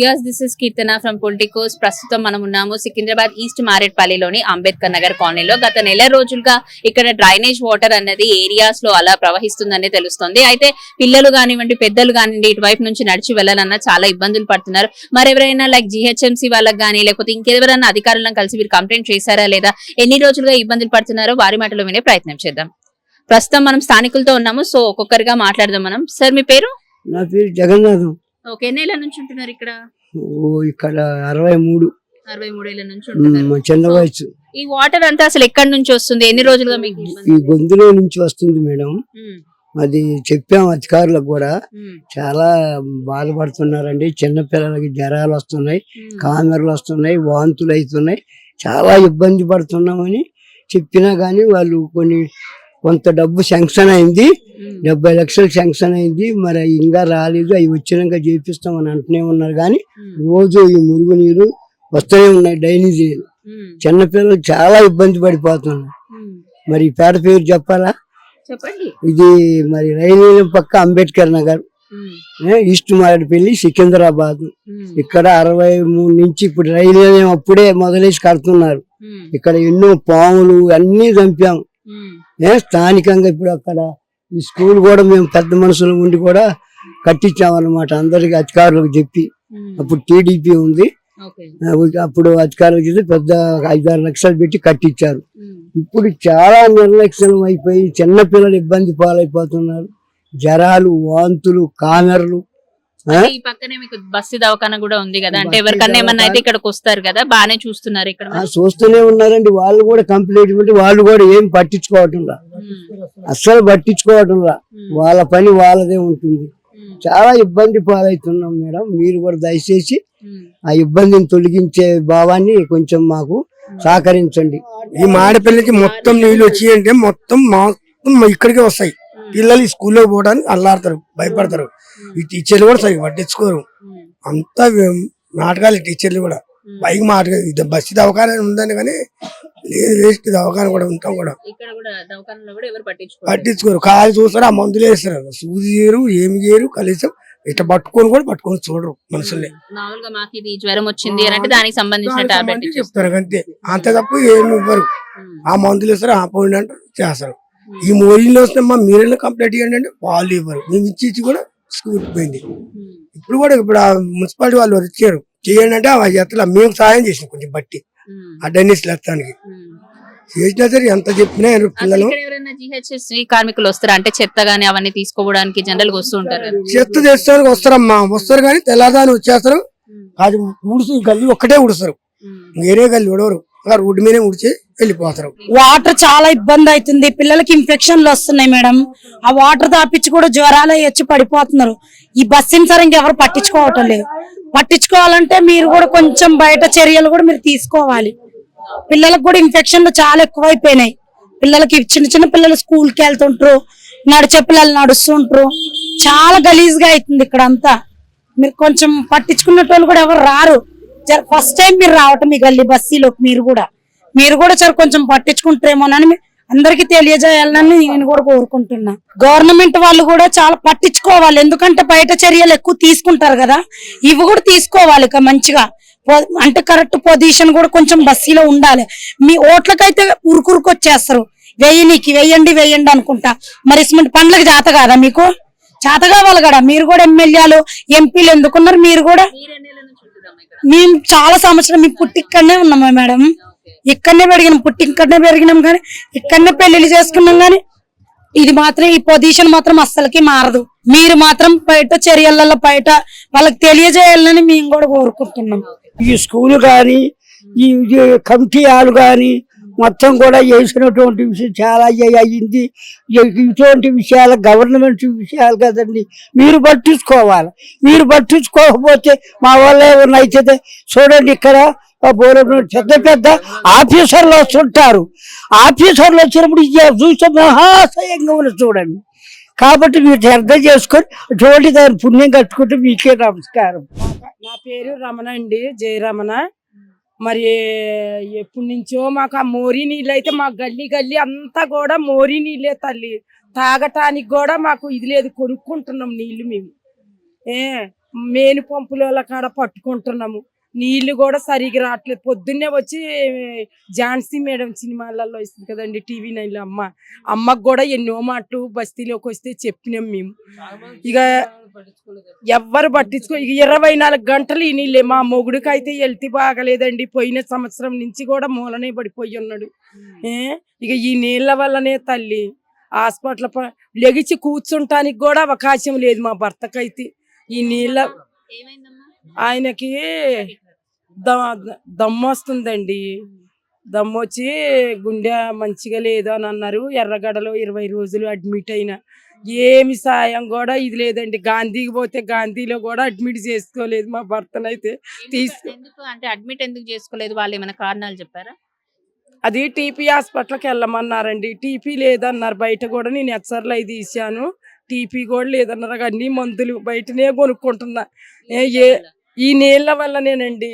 Yes, this is Kirtana from Politicos. ప్రస్తుతం మనం ఉన్నాము సికింద్రాబాద్ ఈస్ట్ మారేట్పల్లిలోని అంబేద్కర్ నగర్ కాలనీలో. గత నెల రోజులుగా ఇక్కడ డ్రైనేజ్ వాటర్ అన్నది ఏరియాస్ లో అలా ప్రవహిస్తుందని తెలుస్తుంది. అయితే పిల్లలు కానివ్వండి, పెద్దలు కానివ్వండి, ఇటువైపు నుంచి నడిచి వెళ్ళాలన్నా చాలా ఇబ్బందులు పడుతున్నారు. మరి ఎవరైనా లైక్ GHMC వాళ్ళకి కానీ లేకపోతే ఇంకెవరైనా అధికారులను కలిసి మీరు కంప్లైంట్ చేశారా లేదా, ఎన్ని రోజులుగా ఇబ్బందులు పడుతున్నారో వారి మాటలో వినే ప్రయత్నం చేద్దాం. ప్రస్తుతం మనం స్థానికులతో ఉన్నాము, సో ఒక్కొక్కరిగా మాట్లాడదాం మనం. సార్ మీ పేరు? నా పేరు జగన్నాథం. ఓకే, ఎన్నేళ్ళ నుంచి ఉంటున్నారు ఇక్కడ? ఇక్కడ 63 ఏళ్ల నుంచి ఉంటున్నారు. చిన్న వయసు. ఈ వాటర్ అంతా అసలు ఎక్కడి నుంచి వస్తుంది? ఎన్ని రోజులుగా మీకు? ఈ గొంతులో నుంచి వస్తుంది మేడం. అది చెప్పాం అధికారులకు కూడా. చాలా బాధపడుతున్నారండి. చిన్న పిల్లలకి జ్వరాలు వస్తున్నాయి, కామెరలు వస్తున్నాయి, వాంతులు అవుతున్నాయి, చాలా ఇబ్బంది పడుతున్నామని చెప్పినా గానీ వాళ్ళు కొంత డబ్బు శాంక్షన్ అయింది, 70 లక్షలు శాంక్షన్ అయింది. మరి ఇంకా రాలేదు, అవి వచ్చినాక చేపిస్తామని అంటూనే ఉన్నారు. కానీ రోజు ఈ మురుగు నీరు వస్తూనే ఉన్నాయి, డ్రైనేజ్ నీరు. చిన్నపిల్లలు చాలా ఇబ్బంది పడిపోతున్నారు. మరి ఈ పేట పేరు చెప్పాలా? చెప్పండి. ఇది మరి రైల్వే పక్క అంబేద్కర్ నగర్, ఈస్ట్ మారేడుపల్లి, సికింద్రాబాద్. ఇక్కడ 63 నుంచి ఇప్పుడు రైల్వే అప్పుడే మొదలేసి కడుతున్నారు. ఇక్కడ ఎన్నో పాములు అన్ని చంపాం. స్థానికంగా ఇప్పుడు అక్కడ ఈ స్కూల్ కూడా మేము పెద్ద మనుషులు ఉండి కూడా కట్టించామన్నమాట, అందరికి అధికారులకు చెప్పి. అప్పుడు TDP ఉంది, అప్పుడు అధికారులకు చెప్పి పెద్ద 5-6 లక్షలు పెట్టి కట్టించారు. ఇప్పుడు చాలా నిర్లక్ష్యం అయిపోయి చిన్న పిల్లలు ఇబ్బంది పాలైపోతున్నారు. జ్వరాలు, వాంతులు, కామెరలు. ఈ పక్కనే మీకు బస్సు దవాఖాన కూడా ఉంది కదా, అంటే ఎవరికన్నా ఏమన్నా అయితే ఇక్కడికి వస్తారు కదా, బానే చూస్తున్నారు ఇక్కడ? చూస్తూనే ఉన్నారండి. వాళ్ళు కూడా కంప్లైంట్ వాళ్ళు కూడా ఏం పట్టించుకోవటంలా, అస్సలు పట్టించుకోవటంలా. వాళ్ళ పని వాళ్ళదే ఉంటుంది. చాలా ఇబ్బంది పాలవుతున్నాం మేడం. మీరు కూడా దయచేసి ఆ ఇబ్బందిని తొలగించే భావాన్ని కొంచెం మాకు సహకరించండి. ఈ మాడపల్లికి మొత్తం నీళ్ళు వచ్చి అంటే మొత్తం ఇక్కడికే వస్తాయి. పిల్లలు స్కూల్లో పోవడానికి అల్లాడతారు, భయపడతారు. ఈ టీచర్లు కూడా సరిగ్గా పట్టించుకోరు. అంతా నాటకాలు టీచర్లు కూడా. పైకి మాట బస్సు దవాఖాన ఉందని కానీ లేదు, వేస్ట్ దవాఖాన కూడా ఉంటాం కూడా పట్టించుకోరు. కాలు చూస్తారు, ఆ మందులు వేస్తారు, సూది చేయరు, ఏమి చేయరు. కనీసం ఇట్లా పట్టుకొని చూడరు మనుషుల్ని. జ్వరం వచ్చింది అంటే దానికి సంబంధించిన చెప్తారు అంతే, అంతే తప్ప ఏమి ఇవ్వరు. ఆ మందులు వేస్తారు, ఆ పోయింది అంటే చేస్తారు. ఈ మోరీలో వస్తున్నా మీరేళ్ళ కంప్లైంట్ ఇవ్వండి అంటే వాళ్ళు ఇవ్వరు. మేము ఇచ్చి కూడా స్కూల్ పోయింది. ఇప్పుడు ఆ మున్సిపాలిటీ వాళ్ళు వచ్చారు, చేయండి అంటే ఆ ఎత్తలా మేము సహాయం చేసినాం కొంచెం బట్టి ఆ డ్రైనేజ్ లెత్తానికి. చేసినా సరే ఎంత చెప్పినా పిల్లలు. కార్మికులు వస్తారు అంటే చెత్త గానీ అవన్నీ తీసుకోవడానికి జనరల్ గా వస్తూ ఉంటారు. చెత్త తెస్తానికి వస్తారమ్మా, వస్తారు కానీ తెల్లదాని వచ్చేస్తారు. అది ఊడుసు గల్లి ఒక్కటే ఊడుస్తారు, వేరే గల్లి ఉడవరు. రోడ్డు మీదే ఉడిచి వెళ్ళిపోతారు. వాటర్ చాలా ఇబ్బంది అవుతుంది, పిల్లలకి ఇన్ఫెక్షన్లు వస్తున్నాయి మేడం. ఆ వాటర్ తాపించి కూడా జ్వరాలు వచ్చి పడిపోతున్నారు. ఈ బస్సుని సరే ఇంకెవరు పట్టించుకోవటం లేదు. పట్టించుకోవాలంటే మీరు కూడా కొంచెం బయట చర్యలు కూడా మీరు తీసుకోవాలి. పిల్లలకు కూడా ఇన్ఫెక్షన్లు చాలా ఎక్కువైపోయినాయి. పిల్లలకి చిన్న పిల్లలు స్కూల్కి వెళ్తుంటారు, నడిచే పిల్లలు నడుస్తుంటారు. చాలా గలీజ్ గా అవుతుంది ఇక్కడ అంతా. మీరు కొంచెం పట్టించుకున్నట్టు కూడా ఎవరు రారు. ఫస్ట్ టైం మీరు రావటం మీ గల్లీ బస్సీలోకి. మీరు కూడా చాలా కొంచెం పట్టించుకుంటారేమోనని అందరికి తెలియజేయాలని నేను కూడా కోరుకుంటున్నా. గవర్నమెంట్ వాళ్ళు కూడా చాలా పట్టించుకోవాలి, ఎందుకంటే బయట చర్యలు ఎక్కువ తీసుకుంటారు కదా, ఇవి కూడా తీసుకోవాలి మంచిగా. అంటే కరెక్ట్ పొజిషన్ కూడా కొంచెం బస్సీలో ఉండాలి. మీ ఓట్లకైతే ఉరుకురుకొచ్చేస్తారు, వేయండి అనుకుంటా. మరి పండ్లకు జాత కాదా మీకు? చేత కావాలి కదా. మీరు కూడా ఎమ్మెల్యేలు, ఎంపీలు ఎందుకున్నారు? మీరు కూడా మేము చాలా సంవత్సరం మీ పుట్టి ఇక్కడనే ఉన్నామా మేడం, ఇక్కడనే పెరిగినాం, పుట్టి ఇక్కడనే పెరిగినాం, కానీ ఇక్కడనే పెళ్లిళ్ళు చేసుకున్నాం. కానీ ఇది మాత్రం ఈ పొజిషన్ మాత్రం అస్సలకి మారదు. మీరు మాత్రం బయట చర్యలలో బయట వాళ్ళకి తెలియజేయాలని మేము కూడా కోరుకుంటున్నాం. ఈ స్కూల్ కానీ ఈ కమిటీ హాల్ కానీ మొత్తం కూడా చేసినటువంటి విషయం చాలా అయ్యింది. ఇటువంటి విషయాలు గవర్నమెంట్ విషయాలు కదండి, మీరు పట్టించుకోవాలి. మీరు పట్టించుకోకపోతే మా వాళ్ళే అయితే చూడండి, ఇక్కడ పెద్ద ఆఫీసర్లు వస్తుంటారు. ఆఫీసర్లు వచ్చినప్పుడు చూస్తే మహాశయంగా ఉన్న చూడండి. కాబట్టి మీరు శ్రద్ధ చేసుకొని చూడండి, దాని పుణ్యం కట్టుకుంటే మీకే నమస్కారం. నా పేరు రమణ అండి, జయరమణ. మరి ఎప్పటి నుంచో మాకు ఆ మోరీ నీళ్ళు అయితే మా గల్లీ అంతా కూడా మోరీ నీళ్ళే తల్లి. తాగటానికి కూడా మాకు ఇది లేదు, కొనుక్కుంటున్నాం నీళ్లు మేము. మేను పంపుల కాడ పట్టుకుంటున్నాము. నీళ్లు కూడా సరిగా రావట్లేదు. పొద్దున్నే వచ్చి ఝాన్సీ మేడం సినిమాలలో ఇస్తుంది కదండి టీవీ 9లో అమ్మకు కూడా ఎన్నో మాటలు బస్తీలోకి వస్తే చెప్పినాం మేము. ఇక ఎవ్వరు పట్టించుకో. ఇక 24 గంటలు ఈ నీళ్ళే. మా మొగుడికి అయితే హెల్త్ బాగలేదండి. పోయిన సంవత్సరం నుంచి కూడా మూలనే పడిపోయి ఉన్నాడు. ఇక ఈ నీళ్ళ వల్లనే తల్లి హాస్పిటల్ లెగిచి కూర్చుంటానికి కూడా అవకాశం లేదు మా భర్తకైతే. ఈ నీళ్ళ ఆయనకి దమ్ము వస్తుందండి. దమ్ము వచ్చి గుండె మంచిగా లేదు అని అన్నారు. ఎర్రగడలో 20 రోజులు అడ్మిట్ అయినా. ఏమి సాయం కూడా ఇది లేదండి. గాంధీకి పోతే గాంధీలో కూడా అడ్మిట్ చేసుకోలేదు మా భర్తనైతే. అంటే అడ్మిట్ ఎందుకు చేసుకోలేదు? వాళ్ళు ఏమైనా కారణాలు చెప్పారా? అది టీపీ హాస్పిటల్కి వెళ్ళమన్నారండి. టీపీ లేదన్నారు. బయట కూడా నేను హెచ్చర్లు అవి తీసాను. టీపీ కూడా లేదన్నారు. అన్ని మందులు బయటనే కొనుక్కుంటున్నా. ఈ నీళ్ళ వల్లనేనండి.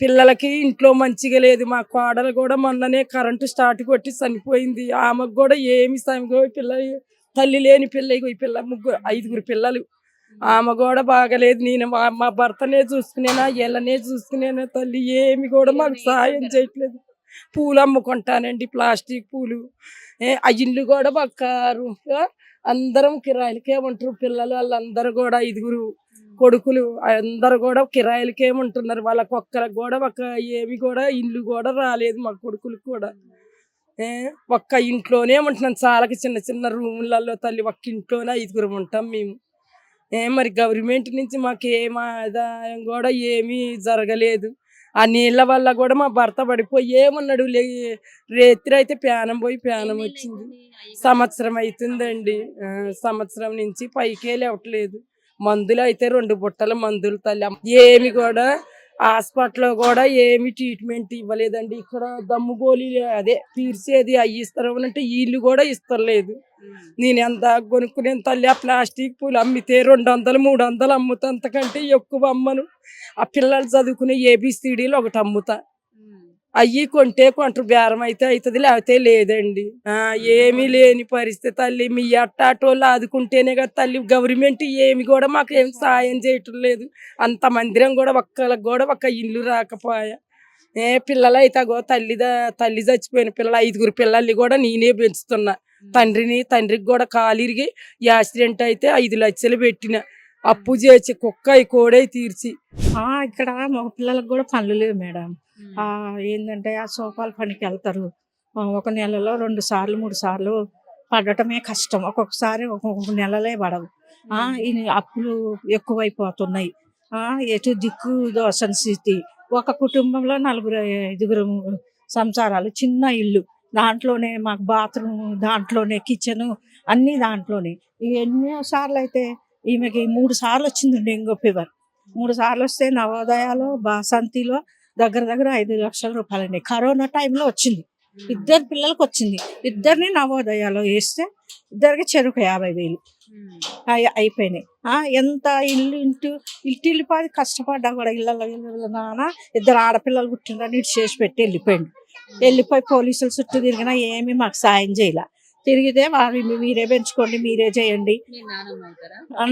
పిల్లలకి ఇంట్లో మంచిగా లేదు. మా కోడలు కూడా మొన్ననే కరెంటు స్టార్ట్ కొట్టి చనిపోయింది. ఆమెకు కూడా ఏమి పిల్లలు తల్లి లేని పిల్ల. ఈ పిల్ల 5 పిల్లలు. ఆమె కూడా బాగలేదు. నేను మా భర్తనే చూసుకునేనా వీళ్ళనే చూసుకునేనా తల్లి. ఏమి కూడా మాకు సహాయం చేయట్లేదు. పూలు అమ్ముకుంటానండి, ప్లాస్టిక్ పూలు. ఆ ఇల్లు కూడా పక్కారు. అందరం కిరాయిలకే ఉంటారు. పిల్లలు వాళ్ళందరూ కూడా 5 కొడుకులు అందరు కూడా కిరాయిలకే ఉంటున్నారు. వాళ్ళకి ఒక్కరికి కూడా ఏమి కూడా ఇల్లు కూడా రాలేదు. మా కొడుకులకు కూడా ఒక్క ఇంట్లోనే ఉంటున్నాం. చాలా చిన్న చిన్న రూములలో తల్లి. ఒక్క ఇంట్లోనే 5 ఉంటాం మేము. మరి గవర్నమెంట్ నుంచి మాకు ఏం ఆదాయం కూడా ఏమీ జరగలేదు. ఆ నీళ్ళ వల్ల కూడా మా భర్త పడిపోయి ఏమన్నాడు. రేత్రి అయితే ప్యానం పోయి ప్యానం వచ్చింది. సంవత్సరం అవుతుందండి. సంవత్సరం నుంచి పైకే లేవట్లేదు. మందులు అయితే 2 బుట్టల మందులు తల్లి. ఏమి కూడా హాస్పిటల్లో కూడా ఏమి ట్రీట్మెంట్ ఇవ్వలేదండి. ఇక్కడ దమ్ము గోళీలు అదే పీర్చేది అవి ఇస్తారు అంటే వీళ్ళు కూడా ఇస్తలేదు. నేను ఎంత కొనుక్కునే తల్లి. ఆ ప్లాస్టిక్ పూలు అమ్మితే 200 300 అమ్ముతా. అంతకంటే ఎక్కువ అమ్మను. ఆ పిల్లలు చదువుకునే ABCDలు ఒకటి అమ్ముతా. అయ్యి కొంటారు. బేరం అయితే అవుతుంది, లేకపోతే లేదండి. ఏమీ లేని పరిస్థితి తల్లి. మీ అట్టాటోళ్ళు ఆదుకుంటేనే కదా తల్లి. గవర్నమెంట్ ఏమి కూడా మాకు ఏం సాయం చేయటం లేదు. అంత మందిరం కూడా ఒక్కళ్ళకి కూడా ఒక ఇల్లు రాకపోయా. పిల్లలు అయితే తల్లి చచ్చిపోయిన పిల్లలు 5 పిల్లల్ని కూడా నేనే పెంచుతున్నా. తండ్రికి కూడా కాలిరిగి యాక్సిడెంట్ అయితే 5 లక్షలు పెట్టిన. అప్పు చేసి కుక్క కోడై తీర్చి. ఇక్కడ మగ పిల్లలకు కూడా పనులు లేవు మేడం. ఏంటంటే ఆ సోపాల పనికి వెళ్తారు. ఒక నెలలో 2 సార్లు 3 సార్లు పడటమే కష్టం. ఒక్కొక్కసారి ఒక్కొక్క నెలలే పడవు. ఈ అప్పులు ఎక్కువైపోతున్నాయి. ఎటు దిక్కు దోసని స్థితి. ఒక కుటుంబంలో 4 5 సంసారాలు. చిన్న ఇల్లు. దాంట్లోనే మాకు బాత్రూమ్, దాంట్లోనే కిచెను, అన్నీ దాంట్లోనే. ఎన్నో సార్లు అయితే ఈమెకి 3 సార్లు వచ్చింది డెంగ్యూ ఫీవర్. 3 సార్లు వస్తే నవోదయాలో బాసంతిలో దగ్గర 5 లక్షల రూపాయలండి. కరోనా టైంలో వచ్చింది. 2 పిల్లలకు వచ్చింది. 2 నవోదయాలో వేస్తే 2 చెరుకు 50,000 అయిపోయినాయి. ఎంత ఇంటిల్లిపాది కష్టపడ్డా కూడా ఇళ్ళలో నాన్న 2 ఆడపిల్లలు పుట్టినని ఇటు చేసి పెట్టి వెళ్ళిపోయి పోలీసుల చుట్టూ తిరిగినా ఏమీ మాకు సాయం చేయలే. తిరిగితే వాళ్ళు మీరే పెంచుకోండి, మీరే చేయండి.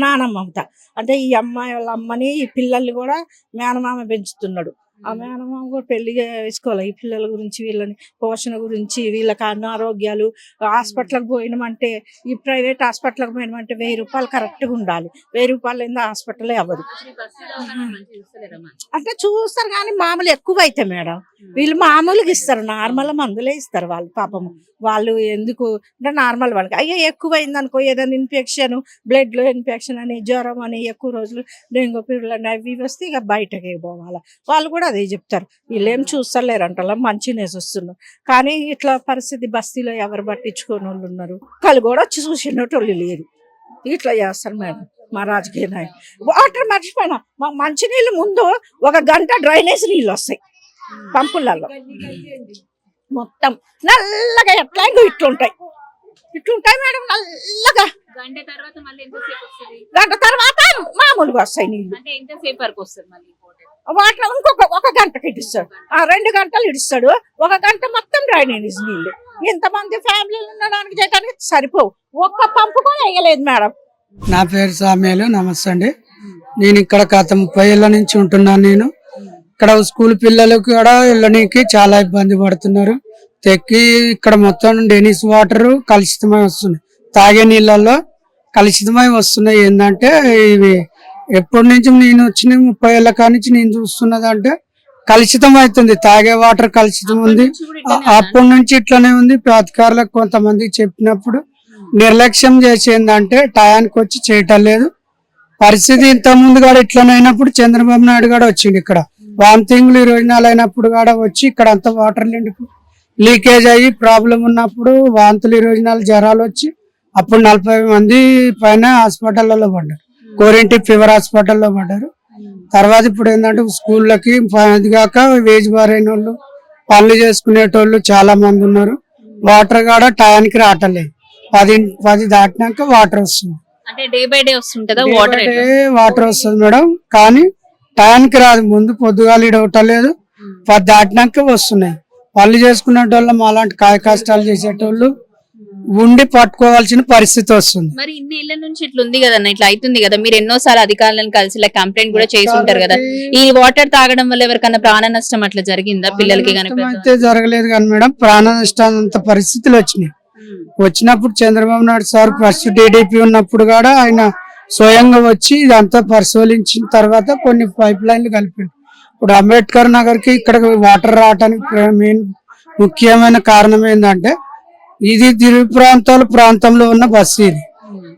నానమ్మ అవుతా అంటే ఈ అమ్మాయి వాళ్ళ అమ్మని ఈ పిల్లల్ని కూడా మేనమామ పెంచుతున్నాడు. ఆ మేనమామ కూడా పెళ్లి వేసుకోవాలి. ఈ పిల్లల గురించి, వీళ్ళని పోషణ గురించి, వీళ్ళకి అనారోగ్యాలు. హాస్పిటల్కి పోయినామంటే, ఈ ప్రైవేట్ హాస్పిటల్కి పోయినామంటే 1000 రూపాయలు కరెక్ట్గా ఉండాలి. 1000 రూపాయలు ఏందో హాస్పిటలే అవ్వదు. అంటే చూస్తారు కానీ మామూలు ఎక్కువ అయితే మేడం. వీళ్ళు మామూలుగా ఇస్తారు, నార్మల్ మందులే ఇస్తారు వాళ్ళు. పాపము వాళ్ళు ఎందుకు అంటే నార్మల్ వాళ్ళకి. అయ్యో ఎక్కువ అయింది అనుకో, ఏదైనా ఇన్ఫెక్షన్, బ్లడ్లో ఇన్ఫెక్షన్ అని, జ్వరం అని, ఎక్కువ రోజులు డెంగ్యూ ఫీవర్ అని అవి వస్తే ఇక బయటకి పోవాలి. వాళ్ళు కూడా అదే చెప్తారు. వీళ్ళేం చూస్తలేరంట, మంచినే చూస్తున్నారు. కానీ ఇట్లా పరిస్థితి బస్తీలో ఎవరు పట్టించుకోని వాళ్ళు ఉన్నారు. వాళ్ళు కూడా వచ్చి చూసినట్టు లేరు. ఇట్లా చేస్తారు మేడం మా రాజకీయ నాయకులు. వాటర్ మర్చిపోయినా, మా మంచినీళ్ళు ముందు 1 గంట డ్రైనేజ్ నీళ్ళు వస్తాయి పంపులలో. మొత్తం నల్లగా ఎట్లా ఇట్లుంటాయి మేడం, నల్లగా. గంట తర్వాత మామూలుగా వస్తాయి నీళ్ళు. వాటర్ ఇంకొక 1 గంటకి ఇడిస్తాడు. 2 గంటలు ఇడిస్తాడు. 1 గంట మొత్తం డ్రైనేజ్ నీళ్ళు. ఇంతమంది ఫ్యామిలీలు ఉండడానికి చేయడానికి సరిపోవు. ఒక్క పంపు కూడా వేయలేదు మేడం. నా పేరు సామ్యాలు. నమస్తే అండి. నేను ఇక్కడ గత 30 ఏళ్ల నుంచి ఉంటున్నాను. నేను ఇక్కడ స్కూల్ పిల్లలు కూడా వెళ్ళడానికి చాలా ఇబ్బంది పడుతున్నారు. తెక్కి ఇక్కడ మొత్తం డెనిస్ వాటర్ కలుషితమై వస్తున్నాయి. తాగే నీళ్ళల్లో కలుషితమై వస్తున్నాయి. ఏంటంటే ఇవి ఎప్పటి నుంచి నేను వచ్చిన 30 ఏళ్ల కానించి నేను చూస్తున్నది అంటే కలుషితం అవుతుంది. తాగే వాటర్ కలుషితం ఉంది. అప్పటి నుంచి ఇట్లనే ఉంది. అధికారులకు కొంతమందికి చెప్పినప్పుడు నిర్లక్ష్యం చేసేందంటే టయానికి వచ్చి చేయటం లేదు. పరిస్థితి ఇంత ముందు కూడా ఇట్లనే అయినప్పుడు చంద్రబాబు నాయుడు కూడా వచ్చిండు. ఇక్కడ వామిటింగ్లు 24 అయినప్పుడు కూడా వచ్చి ఇక్కడ అంతా వాటర్ లీకేజ్ అయ్యి ప్రాబ్లం ఉన్నప్పుడు వాంతులు 24 జ్వరాలు వచ్చి అప్పుడు 40 మంది పైన హాస్పిటల్లో పడ్డారు. కోరింటి ఫీవర్ హాస్పిటల్లో పడ్డారు. తర్వాత ఇప్పుడు ఏంటంటే స్కూళ్ళకి అది కాక వేజ్ బారైన వాళ్ళు పనులు చేసుకునేటోళ్ళు చాలా మంది ఉన్నారు. వాటర్ కూడా టయానికి రావట్లేదు. 10 దాటినాక వాటర్ వస్తుంది. అంటే డే బై డే వస్తుంటదా Day by water? day water వస్తుంది మేడం, కానీ టయానికి రాదు. ముందు పొద్దుగాలు ఇడవటలేదు, 10 దాటినాక వస్తున్నాయి. పనులు చేసుకునేటోళ్ళు అలాంటి కాయ కష్టాలు చేసేటోళ్ళు ఉండి పట్టుకోవాల్సిన పరిస్థితి వస్తుంది. మరి ఇన్ని ఏళ్ల నుంచి ఇట్లా ఉంది కదన్న, ఇట్లా అవుతుంది కదా. మీరు ఎన్నోసార్లు అధికారులను కలిసి ఇలా కంప్లైంట్ కూడా చేసి ఉంటారు కదా. ఈ వాటర్ తాగడం వల్ల ఎవరికైనా ప్రాణ నష్టం అట్లా జరిగిందా పిల్లలకి? అయితే జరగలేదు కానీ మేడం, ప్రాణ నష్టం అంత పరిస్థితులు వచ్చినాయి. వచ్చినప్పుడు Chandrababu Naidu sir first TDP ఉన్నప్పుడు కూడా ఆయన స్వయంగా వచ్చి ఇదంతా పరిశీలించిన తర్వాత కొన్ని పైప్ లైన్లు కలిపిండు. ఇప్పుడు అంబేద్కర్ నగర్ కి ఇక్కడ వాటర్ రావడానికి మెయిన్ ముఖ్యమైన కారణం ఏంటంటే ఇది దిగు ప్రాంతంలో ఉన్న బస్సు. ఇది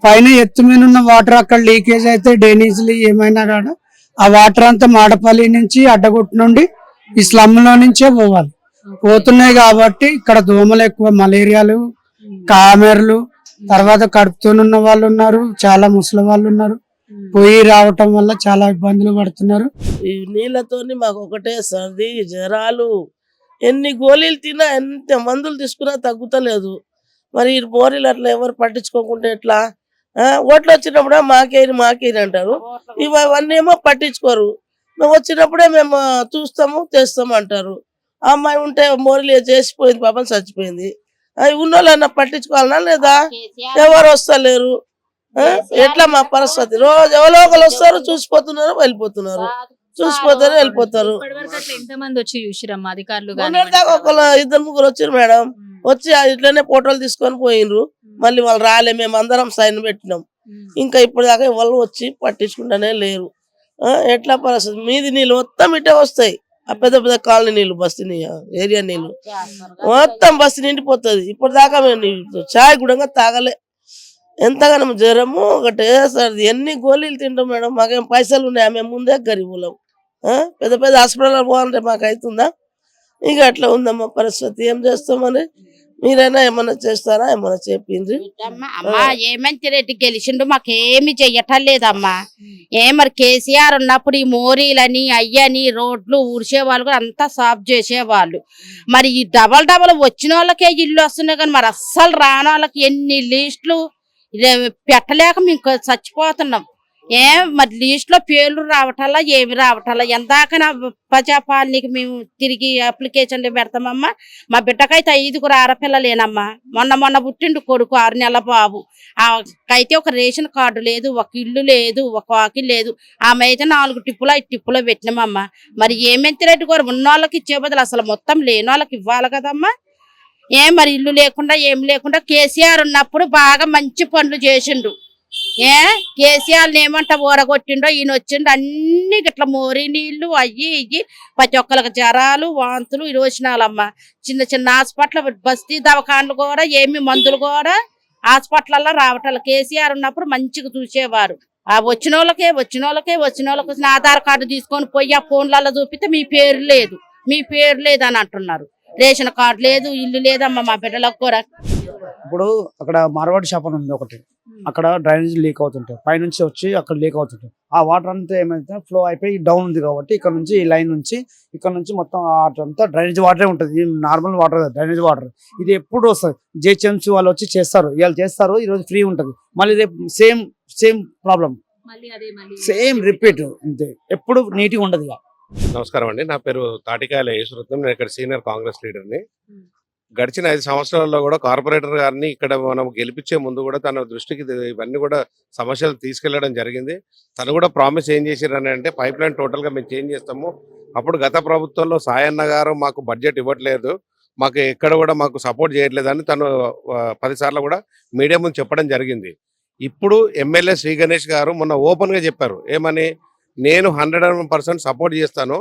పైన ఎత్తు మీద ఉన్న వాటర్ అక్కడ లీకేజ్ అయితే డ్రైనేజీలు ఏమైనా కూడా ఆ వాటర్ అంతా మాడపల్లి నుంచి అడ్డగొట్టు నుండి ఈ స్లమ్ లో నుంచే పోవాలి. పోతున్నాయి కాబట్టి ఇక్కడ దోమలు ఎక్కువ, మలేరియాలు, కామెర్లు, తర్వాత కడుపుతోనున్న వాళ్ళు ఉన్నారు, చాలా ముసలి వాళ్ళు ఉన్నారు. పోయి రావటం వల్ల చాలా ఇబ్బందులు పడుతున్నారు. ఈ నీళ్ళతోని మాకు ఒకటే సర్ది, జ్వరాలు. ఎన్ని గోళీలు తిన్నా, ఎంత మందులు తీసుకున్నా తగ్గుతలేదు. మరి ఈ బోరీలు అట్లా ఎవరు పట్టించుకోకుంటే ఎట్లా? ఓట్లు వచ్చినప్పుడే మాకేరి అంటారు. ఇవన్నీ ఏమో పట్టించుకోరు. మేము వచ్చినప్పుడే మేము చూస్తాము తెస్తాము అంటారు. ఆ అమ్మాయి ఉంటే మోరీలు చేసిపోయింది, పాపం చచ్చిపోయింది. అవి ఉన్నోళ్ళన్నా పట్టించుకోవాలన్నా లేదా? ఎవరు వస్తలేరు. ఎట్లా మా పరిస్థితి? రోజు ఎవరో ఒకరు వస్తారు, చూసిపోతున్నారు, వెళ్ళిపోతున్నారు, చూసిపోతారు, వెళ్ళిపోతారు. ఎంతమంది వచ్చి చూసిరమ్మా అధికారులు? దాకా ఒక 2-3 వచ్చారు మేడం. వచ్చి ఇట్లనే ఫోటోలు తీసుకొని పోయినరు. మళ్ళీ వాళ్ళు రాలే, మేము అందరం సైన్ పెట్టినాం. ఇంకా ఇప్పుడు దాకా వాళ్ళు వచ్చి పట్టించుకుంటానే లేరు. ఎట్లా పరిస్థితి? మీది నీళ్ళు మొత్తం ఇటే వస్తాయి. ఆ పెద్ద పెద్ద కాలనీ నీళ్ళు, బస్తీ ఏరియా నీళ్ళు మొత్తం బస్తీ నిండిపోతుంది. ఇప్పుడు దాకా మేము చాయ్ కూడా తాగలే. ఎంతగానో జ్వరము ఒకటే సర్ది. ఎన్ని గోళీలు తింటాం మేడం? మాకేం పైసలు ఉన్నాయా? మేము ముందే గరీబులం. పెద్ద పెద్ద హాస్పిటల్ పోవాలంటే మాకు అవుతుందా? ఇక అట్లా ఉందమ్మా పరిస్థితి. ఏం చేస్తామని మీరైనా ఏమన్నా చేస్తారా? ఏమన్నా చెప్పింది? అమ్మా ఏమంచి రెడ్డి గెలిచిండు, మాకేమి చెయ్యటం లేదమ్మా. మరి కేసీఆర్ ఉన్నప్పుడు ఈ మోరీలని అయ్యని రోడ్లు ఊడ్చేవాళ్ళు కూడా అంతా సాఫ్ చేసేవాళ్ళు. మరి ఈ డబల్ వచ్చిన వాళ్ళకే ఇల్లు వస్తున్నాయి, కానీ మరి అస్సలు రాని వాళ్ళకి ఎన్ని లిస్టులు పెట్టలేక మేము చచ్చిపోతున్నాం. మరి లిస్ట్ లో పేర్లు రావటాలా, ఏమి రావటాలా? ఎందాకనా ప్రజాపాలనకి మేము తిరిగి అప్లికేషన్లు పెడతామమ్మా. మా బిడ్డకైతే 5 ఆడపిల్లలేనమ్మా. మొన్న పుట్టిండు కొడుకు 6 నెలల బాబు. అయితే ఒక రేషన్ కార్డు లేదు, ఒక ఇల్లు లేదు, ఒక వాకిల్ లేదు. ఆమె అయితే 4 టిప్పులో 5 టిప్పులో పెట్టినామమ్మా. మరి ఏమెంతి రెడ్డి గారు ఉన్న వాళ్ళకి ఇచ్చే బదులు అసలు మొత్తం లేని వాళ్ళకి ఇవ్వాలి కదమ్మా. మరి ఇల్లు లేకుండా ఏం లేకుండా కేసీఆర్ ఉన్నప్పుడు బాగా మంచి పనులు చేసిండు. కేసీఆర్ ఏమంట ఊరగొట్టిండో, ఈయన వచ్చిండు అన్ని గిట్ల మోరీ నీళ్లు అయ్యి ఇయ్యి ప్రతి ఒక్కరికి జ్వరాలు, వాంతులు, విరోచనాలమ్మా. చిన్న చిన్న హాస్పిటల్, బస్తీ దవాఖాన్లు కూడా ఏమి మందులు కూడా హాస్పిటల్లో రావటాలు. కేసీఆర్ ఉన్నప్పుడు మంచిగా చూసేవారు. ఆ వచ్చిన వాళ్ళకి ఆధార్ కార్డు తీసుకొని పోయి ఆ ఫోన్లలో చూపితే మీ పేరు లేదు అని అంటున్నారు. రేషన్ కార్డు లేదు, ఇల్లు లేదమ్మా మా బిడ్డలకు కూడా. ఇప్పుడు అక్కడ మార్వాడి షాప్ అని ఉంది ఒకటి, అక్కడ డ్రైనేజ్ లీక్ అవుతుంటాయి. పైనుంచి వచ్చి అక్కడ లీక్ అవుతుంటాయి. ఆ వాటర్ అంతా ఏమైతే ఫ్లో అయిపోయి డౌన్ ఉంది కాబట్టి ఇక్కడ నుంచి ఈ లైన్ నుంచి ఇక్కడ నుంచి మొత్తం అంతా డ్రైనేజ్ వాటరే ఉంటుంది. నార్మల్ వాటర్ కాదు, డ్రైనేజ్ వాటర్. ఇది ఎప్పుడు వస్తుంది, జిహెచ్ఎంసీ వాళ్ళు వచ్చి చేస్తారు, ఇవాళ చేస్తారు, ఈరోజు ఫ్రీ ఉంటుంది. మళ్ళీ రేపు సేమ్ ప్రాబ్లం, సేమ్ రిపీట్. అంతే, ఎప్పుడు నీట్గా ఉండదు. నమస్కారం అండి, నా పేరు తాటికాయల యేసురత్నం. నేను ఇక్కడ సీనియర్ కాంగ్రెస్ లీడర్ని. గడిచిన 5 సంవత్సరాల్లో కూడా కార్పొరేటర్ గారిని ఇక్కడ మనం గెలిపించే ముందు కూడా తన దృష్టికి ఇవన్నీ కూడా సమస్యలు తీసుకెళ్లడం జరిగింది. తను కూడా ప్రామిస్ ఏం చేశారని అంటే పైప్ లైన్ టోటల్ గా మేము చేంజ్ చేస్తాము. అప్పుడు గత ప్రభుత్వంలో సాయన్న గారు మాకు బడ్జెట్ ఇవ్వట్లేదు, మాకు ఎక్కడ కూడా మాకు సపోర్ట్ చేయట్లేదు అని తను 10 సార్లు కూడా మీడియా ముందు చెప్పడం జరిగింది. ఇప్పుడు ఎమ్మెల్యే శ్రీ గణేష్ గారు మొన్న ఓపెన్ గా చెప్పారు, ఏమని, నేను 100% సపోర్ట్ చేస్తాను,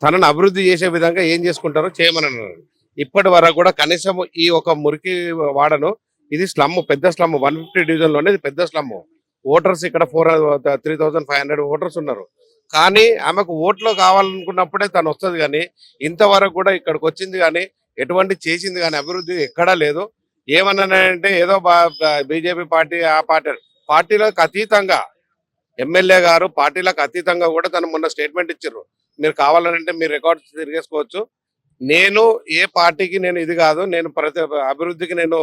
తనను అభివృద్ధి చేసే విధంగా ఏం చేసుకుంటారో చేయమని అన్నారు. ఇప్పటి వరకు కూడా కనీసం ఈ ఒక మురికి వాడను, ఇది స్లమ్, పెద్ద స్లమ్, 150 డివిజన్ లోనే ఇది పెద్ద స్లమ్. ఓటర్స్ ఇక్కడ 3500 ఓటర్స్ ఉన్నారు. కానీ ఆమెకు ఓట్లు కావాలనుకున్నప్పుడే తను వస్తుంది, కానీ ఇంతవరకు కూడా ఇక్కడికి వచ్చింది కానీ ఎటువంటి చేసింది కానీ అభివృద్ధి ఎక్కడా లేదు. ఏమన్నానంటే ఏదో బీజేపీ పార్టీ, ఆ పార్టీలకు అతీతంగా ఎమ్మెల్యే గారు పార్టీలకు అతీతంగా కూడా తను మొన్న స్టేట్మెంట్ ఇచ్చారు, మీరు కావాలంటే మీరు రికార్డ్స్ తిరిగేసుకోవచ్చు, నేను ఏ పార్టీకి నేను ఇది కాదు, నేను ప్రతి అభివృద్ధికి నేను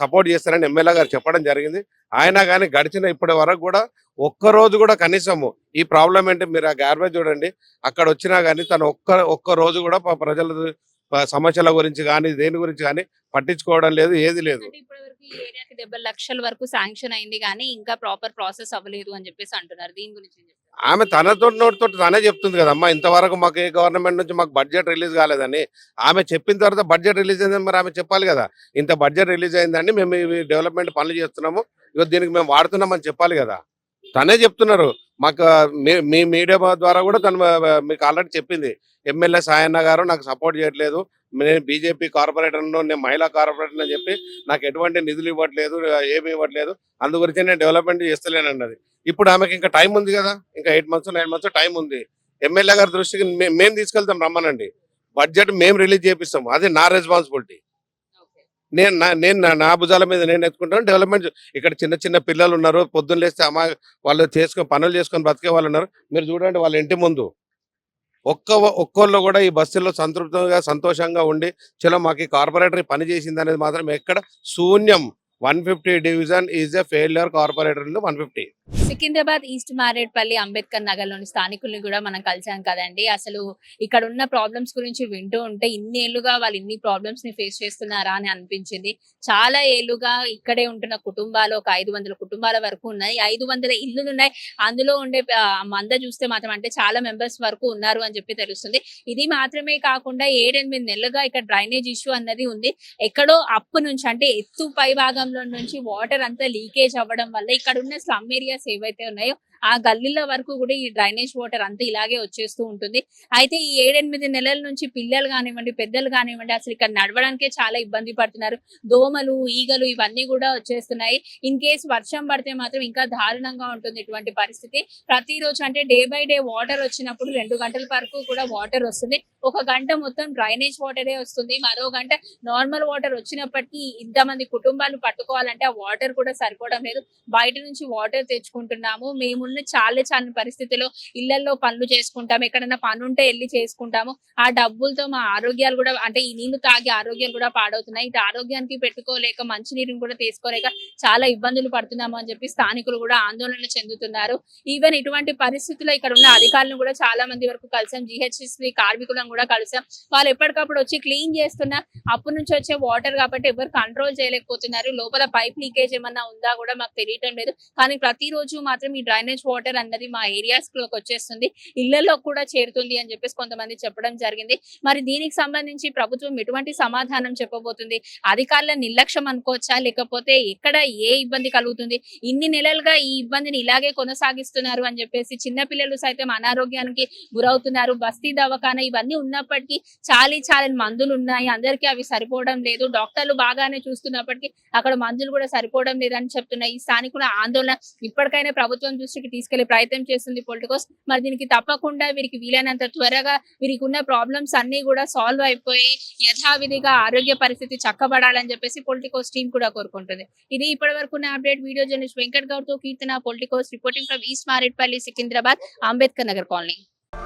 సపోర్ట్ చేస్తానని ఎమ్మెల్యే గారు చెప్పడం జరిగింది. ఆయన కానీ గడిచిన ఇప్పటి వరకు కూడా ఒక్కరోజు కూడా కనీసము ఈ ప్రాబ్లం ఏంటి, మీరు ఆ గార్బేజ్ చూడండి, అక్కడ వచ్చినా కానీ తను ఒక్క రోజు కూడా ప్రజల సమస్యల గురించి కానీ దేని గురించి కానీ పట్టించుకోవడం లేదు, ఏది లేదు. అంటే ఇప్పటివరకు ఈ ఏరియాకి 70 లక్షల వరకు శాంక్షన్ అయింది కానీ ఇంకా ప్రాపర్ ప్రాసెస్ అవ్వలేదు అని చెప్పేసి అంటున్నారు. దీని గురించి ఏం చెప్తారు? ఆమె తనతో నోటితో తనే చెప్తుంది కదమ్మా, ఇంతవరకు మాకు ఏ గవర్నమెంట్ నుంచి మాకు బడ్జెట్ రిలీజ్ కాలేదని. ఆమె చెప్పిన తర్వాత బడ్జెట్ రిలీజ్ అయిందని మరి ఆమె చెప్పాలి కదా, ఇంత బడ్జెట్ రిలీజ్ అయిందండి, మేము ఇవి డెవలప్మెంట్ పనులు చేస్తున్నాము, ఇక దీనికి మేము వాడుతున్నామని చెప్పాలి కదా. తనే చెప్తున్నారు మాకు, మీ మీడియా ద్వారా కూడా తను మీకు ఆల్రెడీ చెప్పింది, ఎమ్మెల్యే సాయన్న గారు నాకు సపోర్ట్ చేయట్లేదు, నేను బీజేపీ కార్పొరేటర్ను, నేను మహిళా కార్పొరేటర్ అని చెప్పి నాకు ఎటువంటి నిధులు ఇవ్వట్లేదు, ఏమి ఇవ్వట్లేదు, అందుగురించి నేను డెవలప్మెంట్ చేస్తలేనన్నది. ఇప్పుడు ఆమెకి ఇంకా టైం ఉంది కదా, ఇంకా 8 months 9 months టైం ఉంది. ఎమ్మెల్యే గారి దృష్టికి మేము తీసుకెళ్తాం, రమ్మనండి, బడ్జెట్ మేము రిలీజ్ చేపిస్తాం, అది నా రెస్పాన్సిబిలిటీ. నేను నా భుజాల మీద నేను ఎత్తుకుంటాను. డెవలప్మెంట్ ఇక్కడ చిన్న చిన్న పిల్లలు ఉన్నారు, పొద్దున్న లేస్తే వాళ్ళు పనులు చేసుకొని బ్రతికే వాళ్ళు ఉన్నారు. మీరు చూడండి వాళ్ళ ఇంటి ముందు ఒక్కళ్ళు కూడా ఈ బస్సుల్లో సంతృప్తంగా సంతోషంగా ఉండి చలో మాకు ఈ కార్పొరేటర్ పని చేసింది అనేది మాత్రం ఎక్కడ శూన్యం. 150 division is a failure corporator 150. Secunderabad east Marredpally Ambedkar Nagar లోని స్థానికుల్ని కూడా మనం కలిసాం కదండి. అసలు ఇక్కడ ఉన్న ప్రాబ్లమ్స్ గురించి వింటూ ఉంటే ఇన్నేళ్లుగా వాళ్ళు ఇన్ని ప్రాబ్లమ్స్ ని ఫేస్ చేస్తున్నారా అని అనిపించింది. చాలా ఏళ్లుగా ఇక్కడే ఉంటున్న కుటుంబాలు ఒక 500 కుటుంబాల వరకు ఉన్నాయి, 500 ఇల్లులు ఉన్నాయి. అందులో ఉండే మంద చూస్తే మాత్రం అంటే చాలా మెంబర్స్ వరకు ఉన్నారు అని చెప్పి తెలుస్తుంది. ఇది మాత్రమే కాకుండా 7-8 నెలలుగా ఇక్కడ డ్రైనేజ్ ఇష్యూ అన్నది ఉంది. ఎక్కడో అప్పు నుంచి అంటే ఎత్తు పై భాగంలో నుంచి వాటర్ అంతా లీకేజ్ అవ్వడం వల్ల ఇక్కడ ఉన్న స్లమ్ ఏరియాస్ ఏవైతే ఉన్నాయో ఆ గల్లీల వరకు కూడా ఈ డ్రైనేజ్ వాటర్ అంతా ఇలాగే వచ్చేస్తూ ఉంటుంది. అయితే ఈ 7-8 నెలల నుంచి పిల్లలు కానివ్వండి, పెద్దలు కానివ్వండి, అసలు ఇక్కడ నడవడానికే చాలా ఇబ్బంది పడుతున్నారు. దోమలు, ఈగలు ఇవన్నీ కూడా వచ్చేస్తున్నాయి. ఇన్ కేసు వర్షం పడితే మాత్రం ఇంకా దారుణంగా ఉంటుంది ఇటువంటి పరిస్థితి. ప్రతిరోజు అంటే డే బై డే వాటర్ వచ్చినప్పుడు 2 గంటల వరకు కూడా వాటర్ వస్తుంది. 1 గంట మొత్తం డ్రైనేజ్ వాటరే వస్తుంది, మరో గంట నార్మల్ వాటర్ వచ్చినప్పటికీ ఇంతమంది కుటుంబాలు పట్టుకోవాలంటే ఆ వాటర్ కూడా సరిపోవడం లేదు. బయట నుంచి వాటర్ తెచ్చుకుంటున్నాము. మేమున్న చాలా పరిస్థితిలో ఇళ్లలో పనులు చేసుకుంటాము, ఎక్కడైనా పని ఉంటే వెళ్ళి చేసుకుంటాము. ఆ డబ్బులతో మా ఆరోగ్యాలు కూడా అంటే ఈ నీళ్లు తాగి ఆరోగ్యాలు కూడా పాడవుతున్నాయి. ఇటు ఆరోగ్యానికి పెట్టుకోలేక మంచి నీరుని కూడా తీసుకోలేక చాలా ఇబ్బందులు పడుతున్నాము అని చెప్పి స్థానికులు కూడా ఆందోళన చెందుతున్నారు. ఈవెన్ ఇటువంటి పరిస్థితుల్లో ఇక్కడ ఉన్న అధికారులను కూడా చాలా మంది వరకు కలిసాం, GHS కార్మికులను కూడా కలిసాం. వాళ్ళు ఎప్పటికప్పుడు వచ్చి క్లీన్ చేస్తున్నా అప్పటి నుంచి వచ్చే వాటర్ కాబట్టి ఎవరు కంట్రోల్ చేయలేకపోతున్నారు. లోపల పైప్ లీకేజ్ ఏమన్నా ఉందా కూడా మాకు తెలియటం లేదు. కానీ ప్రతిరోజు మాత్రం ఈ డ్రైనేజ్ వాటర్ అన్నది మా ఏరియాస్ లోకి వచ్చేస్తుంది, ఇళ్లలో కూడా చేరుతుంది అని చెప్పేసి కొంతమంది చెప్పడం జరిగింది. మరి దీనికి సంబంధించి ప్రభుత్వం ఎటువంటి సమాధానం చెప్పబోతుంది? అధికారుల నిర్లక్ష్యం అనుకోవచ్చా, లేకపోతే ఎక్కడ ఏ ఇబ్బంది కలుగుతుంది? ఇన్ని నెలలుగా ఈ ఇబ్బందిని ఇలాగే కొనసాగిస్తున్నారు అని చెప్పేసి చిన్న పిల్లలు సైతం అనారోగ్యానికి గురవుతున్నారు. బస్తీ దవాఖానా ఇవన్నీ ఉన్నప్పటికీ చాలా మందులు ఉన్నాయి, అందరికీ అవి సరిపోవడం లేదు. డాక్టర్లు బాగానే చూస్తున్నప్పటికీ అక్కడ మందులు కూడా సరిపోవడం లేదని చెప్తున్నాయి. ఈ స్థానికుల ఆందోళన ఇప్పటికైనా ప్రభుత్వం దృష్టికి తీసుకెళ్లే ప్రయత్నం చేస్తుంది పొలిటికోస్. మరి దీనికి తప్పకుండా వీరికి వీలైనంత త్వరగా వీరికి ఉన్న ప్రాబ్లమ్స్ అన్ని కూడా సాల్వ్ అయిపోయి యథావిధిగా ఆరోగ్య పరిస్థితి చక్కబడాలని చెప్పేసి పొలిటికోస్ టీం కూడా కోరుకుంటుంది. ఇది ఇప్పటి వరకు ఉన్న update. Video journalist Venkat Goud తో Keerthana, politicos reporting from East Maredpally, Secunderabad, Ambedkar Nagar colony.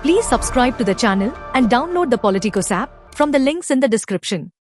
Please subscribe to the channel and download the Politicos app from the links in the description.